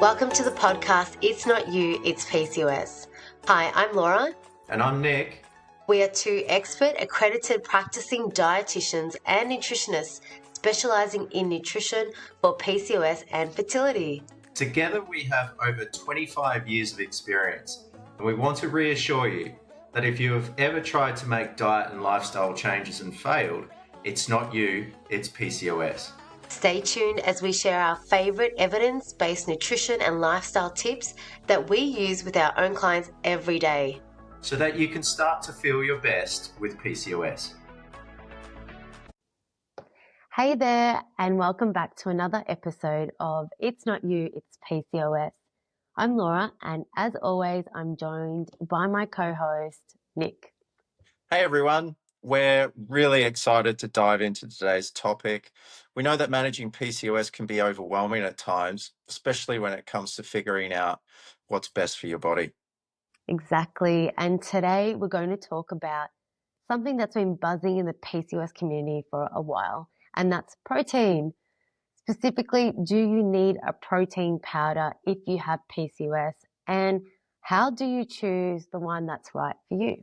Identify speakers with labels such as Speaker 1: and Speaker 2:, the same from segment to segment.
Speaker 1: Welcome to the podcast, It's Not You, It's PCOS. Hi, I'm Laura.
Speaker 2: And I'm Nick.
Speaker 1: We are two expert accredited practicing dietitians and nutritionists specializing in nutrition for PCOS and fertility.
Speaker 2: Together we have over 25 years of experience, and we want to reassure you that if you have ever tried to make diet and lifestyle changes and failed, it's not you, it's PCOS.
Speaker 1: Stay tuned as we share our favorite evidence-based nutrition and lifestyle tips that we use with our own clients every day,
Speaker 2: so that you can start to feel your best with PCOS.
Speaker 1: Hey there, and welcome back to another episode of It's Not You, It's PCOS. I'm Laura, and as always, I'm joined by my co-host, Nick.
Speaker 3: Hey everyone, we're really excited to dive into today's topic. We know that managing PCOS can be overwhelming at times, especially when it comes to figuring out what's best for your body.
Speaker 1: Exactly. And today we're going to talk about something that's been buzzing in the PCOS community for a while, and that's protein. Specifically, do you need a protein powder if you have PCOS? And how do you choose the one that's right for you?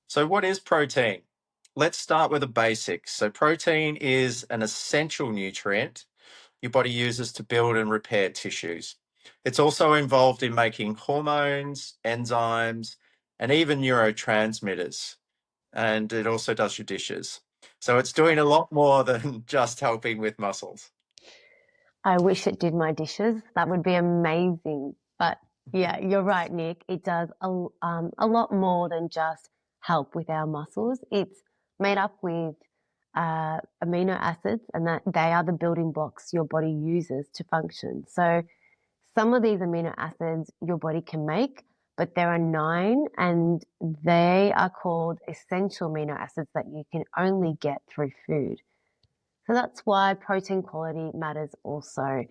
Speaker 3: So what is protein? Let's start with the basics. So protein is an essential nutrient your body uses to build and repair tissues. It's also involved in making hormones, enzymes, and even neurotransmitters. And it also does your dishes. So it's doing a lot more than just helping with muscles.
Speaker 1: I wish it did my dishes. That would be amazing. But yeah, you're right, Nick. It does a lot more than just help with our muscles. It's made up with amino acids, and that they are the building blocks your body uses to function. So some of these amino acids your body can make, but there are 9, and they are called essential amino acids that you can only get through food. So that's why protein quality matters also.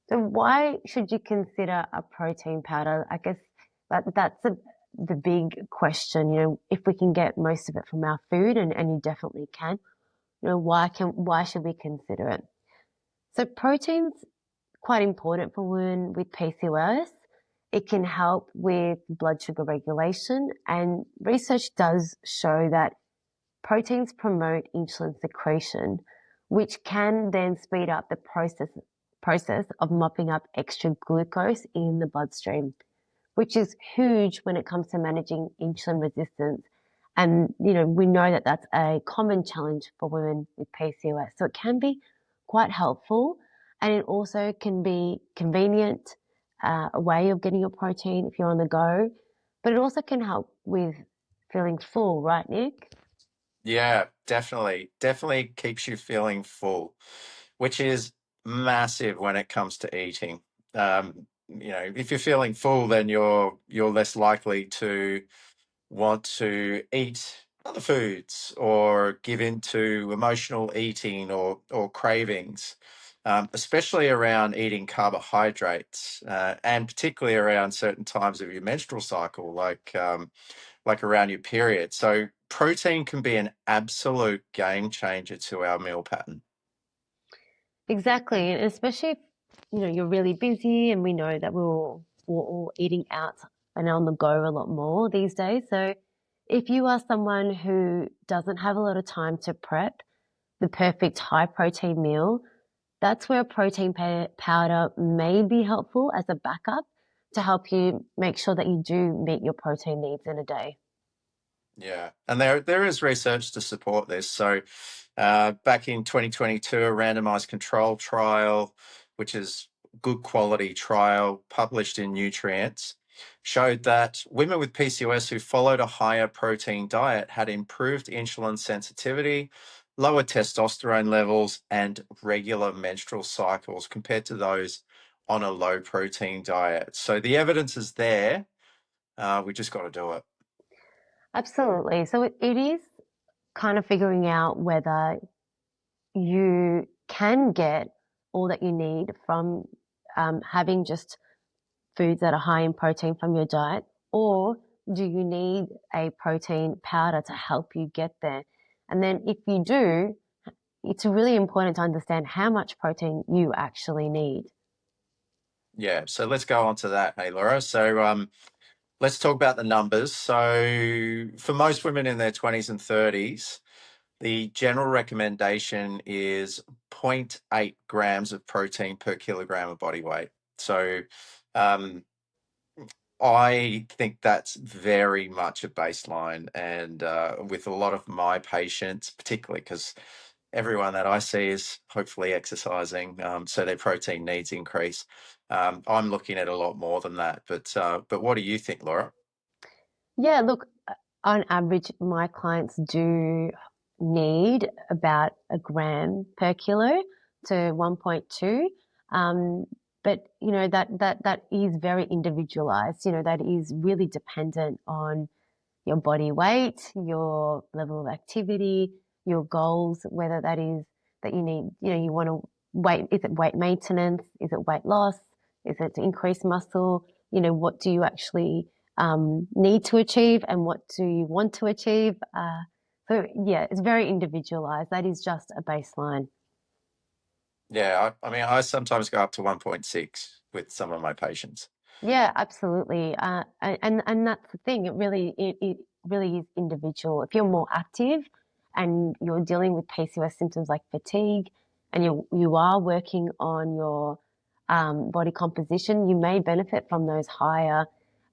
Speaker 1: So why should you consider a protein powder? I guess that's the big question. You know, if we can get most of it from our food, and you definitely can, you know, why should we consider it? So protein's quite important for women with PCOS. It can help with blood sugar regulation, and research does show that proteins promote insulin secretion, which can then speed up the process of mopping up extra glucose in the bloodstream, which is huge when it comes to managing insulin resistance. And, you know, we know that that's a common challenge for women with PCOS. So it can be quite helpful, and it also can be convenient, a way of getting your protein if you're on the go, but it also can help with feeling full, right, Nick?
Speaker 3: Yeah, definitely. Definitely keeps you feeling full, which is massive when it comes to eating. If you're feeling full, then you're less likely to want to eat other foods or give into emotional eating or cravings, especially around eating carbohydrates, and particularly around certain times of your menstrual cycle, like around your period. So protein can be an absolute game changer to our meal pattern.
Speaker 1: Exactly, and especially if, you know, you're really busy, and we know that we're all eating out and on the go a lot more these days. So if you are someone who doesn't have a lot of time to prep the perfect high protein meal, that's where a protein powder may be helpful as a backup to help you make sure that you do meet your protein needs in a day.
Speaker 3: Yeah, and there is research to support this. So back in 2022, a randomized control trial, which is good quality trial published in Nutrients, showed that women with PCOS who followed a higher protein diet had improved insulin sensitivity, lower testosterone levels, and regular menstrual cycles compared to those on a low protein diet. So the evidence is there. We just got to do it.
Speaker 1: Absolutely. So it is kind of figuring out whether you can get all that you need from having just foods that are high in protein from your diet, or do you need a protein powder to help you get there? And then if you do, it's really important to understand how much protein you actually need.
Speaker 3: Yeah, so let's go on to that, hey Laura. So let's talk about the numbers. So for most women in their 20s and 30s, the general recommendation is zero point 0.8 grams of protein per kilogram of body weight. So um, I think that's very much a baseline. And with a lot of my patients, particularly because everyone that I see is hopefully exercising, so their protein needs increase. I'm looking at a lot more than that. But what do you think, Laura?
Speaker 1: Yeah, look, on average, my clients do need about a gram per kilo to 1.2. Um, but that is very individualized. That is really dependent on your body weight, your level of activity, your goals, whether that is that you need, you want to weight, is it weight maintenance? Is it weight loss? Is it to increase muscle? What do you actually need to achieve and what do you want to achieve? So yeah, it's very individualized. That is just a baseline.
Speaker 3: Yeah, I mean, I sometimes go up to 1.6 with some of my patients.
Speaker 1: Yeah, absolutely. And that's the thing. It really is individual. If you're more active and you're dealing with PCOS symptoms like fatigue, and you are working on your body composition, you may benefit from those higher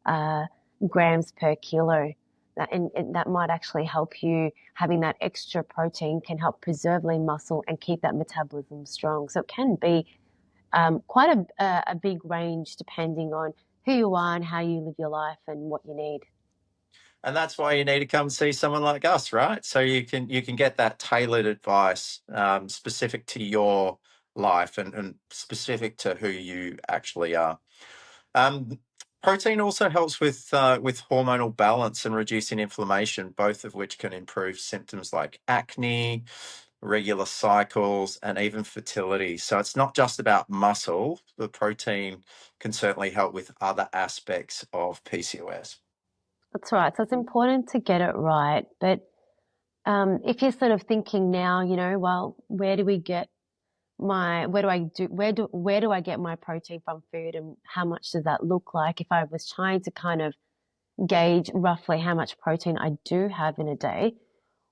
Speaker 1: uh, grams per kilo. And that might actually help you. Having that extra protein can help preserve lean muscle and keep that metabolism strong. So it can be quite a big range depending on who you are and how you live your life and what you need.
Speaker 3: And that's why you need to come see someone like us, right? So you can get that tailored advice specific to your life and specific to who you actually are. Um, Protein also helps with hormonal balance and reducing inflammation, both of which can improve symptoms like acne, regular cycles, and even fertility. So it's not just about muscle. The protein can certainly help with other aspects of PCOS.
Speaker 1: That's right. So it's important to get it right. But if you're sort of thinking now, well, where do I get my protein from food and how much does that look like? If I was trying to kind of gauge roughly how much protein I do have in a day,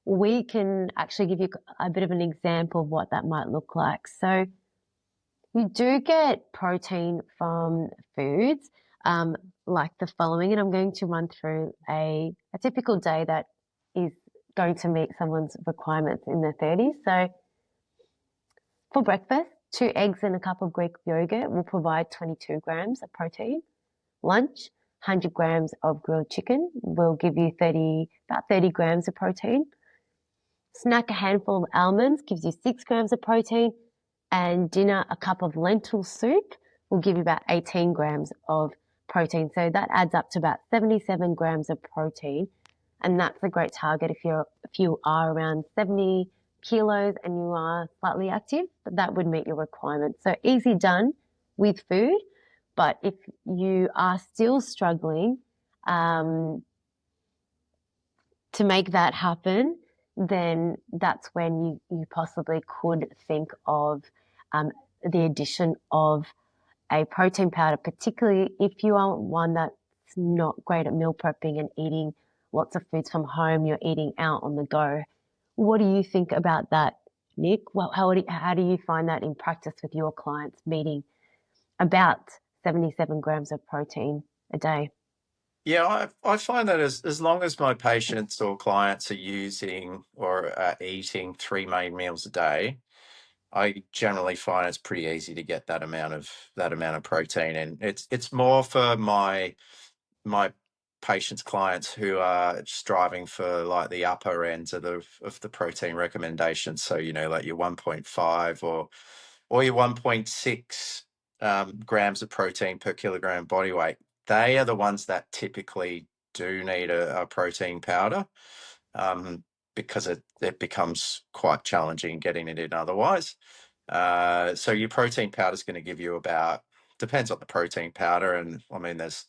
Speaker 1: we can actually give you a bit of an example of what that might look like. So you do get protein from foods like the following, and I'm going to run through a typical day that is going to meet someone's requirements in their 30s. So for breakfast, 2 eggs and a cup of Greek yogurt will provide 22 grams of protein. Lunch, 100 grams of grilled chicken will give you about 30 grams of protein. Snack a handful of almonds gives you 6 grams of protein, and dinner, a cup of lentil soup will give you about 18 grams of protein. So that adds up to about 77 grams of protein. And that's a great target if you are around 70 kilos and you are slightly active, that would meet your requirements. So easy done with food. But if you are still struggling, to make that happen, then that's when you possibly could think of um, the addition of a protein powder, particularly if you are one that's not great at meal prepping and eating lots of foods from home, you're eating out on the go. What do you think about that, Nick? Well, how do you find that in practice with your clients meeting about 77 grams of protein a day?
Speaker 3: Yeah, I find that as long as my patients or clients are using or eating three main meals a day, I generally find it's pretty easy to get that amount of protein. And it's more for my patients, clients who are striving for like the upper ends of the protein recommendations. So, like your 1.5 or your 1.6 grams of protein per kilogram body weight. They are the ones that typically do need a protein powder um, because it becomes quite challenging getting it in otherwise. So your protein powder is going to give you about, depends on the protein powder, and I mean there's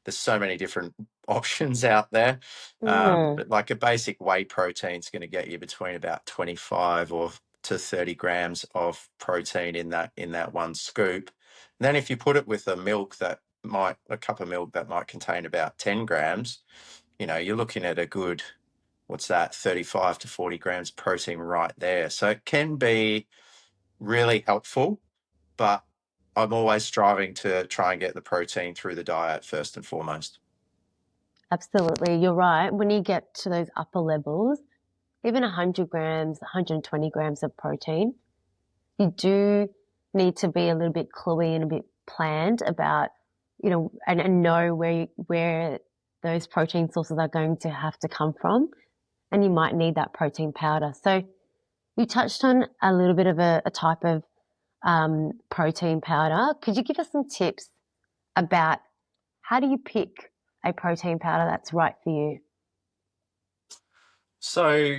Speaker 3: so many different options out there.
Speaker 1: Mm.
Speaker 3: But like a basic whey protein is going to get you between about 25 or to 30 grams of protein in that one scoop. And then if you put it with a cup of milk that might contain about 10 grams, you're looking at a good, what's that, 35 to 40 grams protein right there. So it can be really helpful, but I'm always striving to try and get the protein through the diet first and foremost.
Speaker 1: Absolutely, you're right. When you get to those upper levels, even 100 grams, 120 grams of protein, you do need to be a little bit cluey and a bit planned about, and know where those protein sources are going to have to come from. And you might need that protein powder. So you touched on a little bit of a type of protein powder. Could you give us some tips about how do you pick a protein powder that's right for you?
Speaker 3: So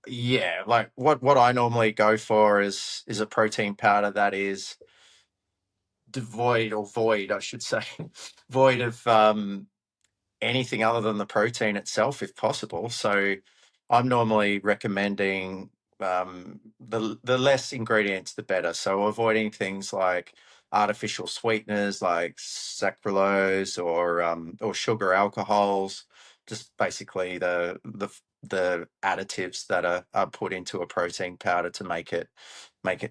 Speaker 3: yeah, like what I normally go for is a protein powder that is devoid or void, I should say, void of anything other than the protein itself, if possible. So I'm normally recommending the less ingredients, the better. So avoiding things like artificial sweeteners like sucralose or sugar alcohols, just basically the additives that are put into a protein powder to make it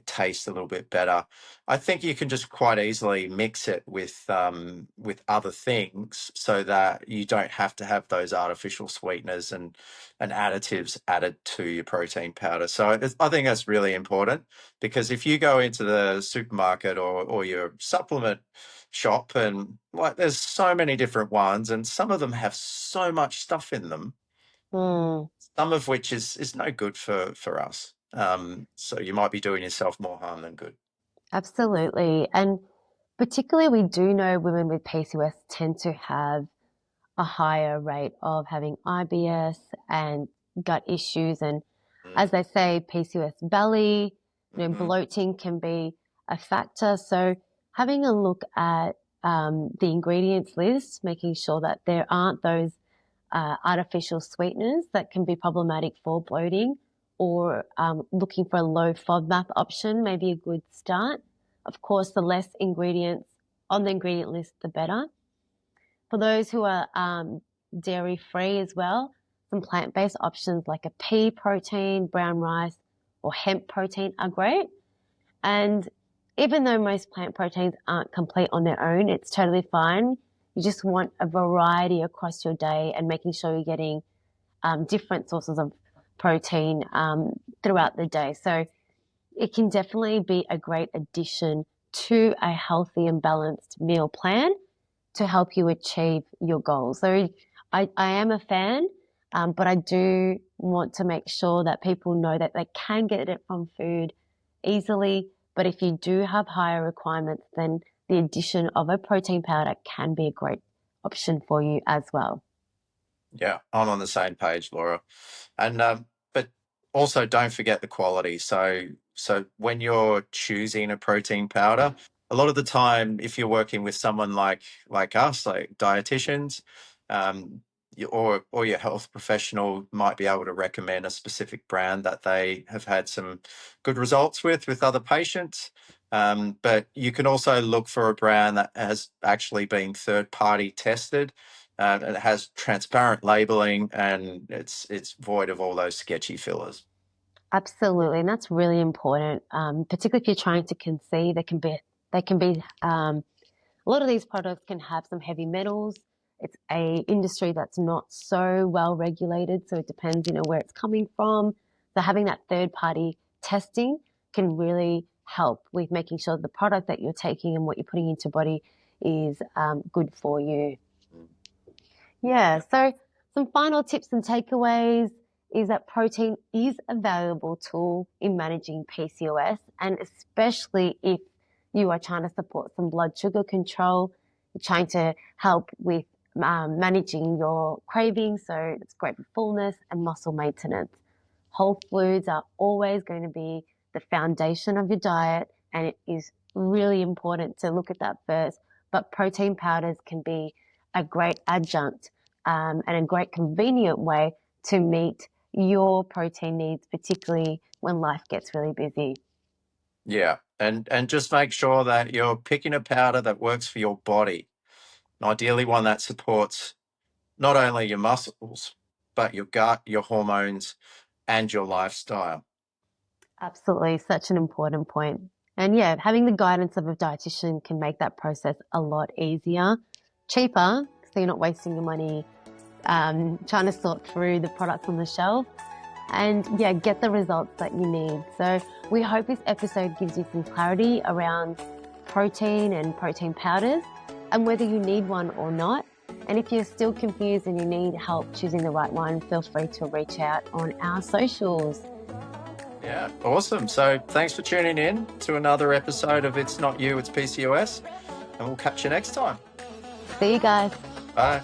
Speaker 3: taste a little bit better. I think you can just quite easily mix it with other things so that you don't have to have those artificial sweeteners and additives added to your protein powder. So I think that's really important, because if you go into the supermarket or your supplement shop, and like there's so many different ones, and some of them have so much stuff in them,
Speaker 1: Mm,
Speaker 3: some of which is no good for us. So you might be doing yourself more harm than good.
Speaker 1: absolutely. And particularly, we do know women with PCOS tend to have a higher rate of having IBS and gut issues. And as
Speaker 3: Mm,
Speaker 1: they say, PCOS belly,
Speaker 3: mhm.
Speaker 1: bloating can be a factor. So having a look at the ingredients list, making sure that there aren't those artificial sweeteners that can be problematic for bloating, or looking for a low FODMAP option may be a good start. Of course, the less ingredients on the ingredient list, the better. For those who are dairy free as well, some plant based options like a pea protein, brown rice, or hemp protein are great. And even though most plant proteins aren't complete on their own, it's totally fine. You just want a variety across your day and making sure you're getting different sources of protein throughout the day. So it can definitely be a great addition to a healthy and balanced meal plan to help you achieve your goals. So I am a fan, but I do want to make sure that people know that they can get it from food easily. But if you do have higher requirements, then the addition of a protein powder can be a great option for you as well.
Speaker 3: Yeah, I'm on the same page, Laura. And but also don't forget the quality. So when you're choosing a protein powder, a lot of the time, if you're working with someone like us, like dietitians, or your health professional might be able to recommend a specific brand that they have had some good results with other patients. But you can also look for a brand that has actually been third party tested. It has transparent labeling, and it's void of all those sketchy fillers.
Speaker 1: Absolutely, and that's really important. Particularly if you're trying to conceive, they can be a lot of these products can have some heavy metals. It's a industry that's not so well regulated, so it depends, where it's coming from. So having that third party testing can really help with making sure the product that you're taking and what you're putting into your body is good for you.
Speaker 3: Mm.
Speaker 1: Yeah, so some final tips and takeaways is that protein is a valuable tool in managing PCOS, and especially if you are trying to support some blood sugar control, you're trying to help with managing your cravings, so it's great for fullness and muscle maintenance. Whole foods are always going to be the foundation of your diet, and it is really important to look at that first. But protein powders can be a great adjunct and a great convenient way to meet your protein needs, particularly when life gets really busy.
Speaker 3: Yeah, And just make sure that you're picking a powder that works for your body. Ideally, one that supports not only your muscles, but your gut, your hormones, and your lifestyle.
Speaker 1: Absolutely, such an important point. And yeah, having the guidance of a dietitian can make that process a lot easier, cheaper, so you're not wasting your money trying to sort through the products on the shelf, and yeah, get the results that you need. So we hope this episode gives you some clarity around protein and protein powders and whether you need one or not. And if you're still confused and you need help choosing the right one, feel free to reach out on our socials.
Speaker 3: Yeah, awesome. So thanks for tuning in to another episode of It's Not You, It's PCOS, and we'll catch you next time.
Speaker 1: See you guys.
Speaker 3: Bye.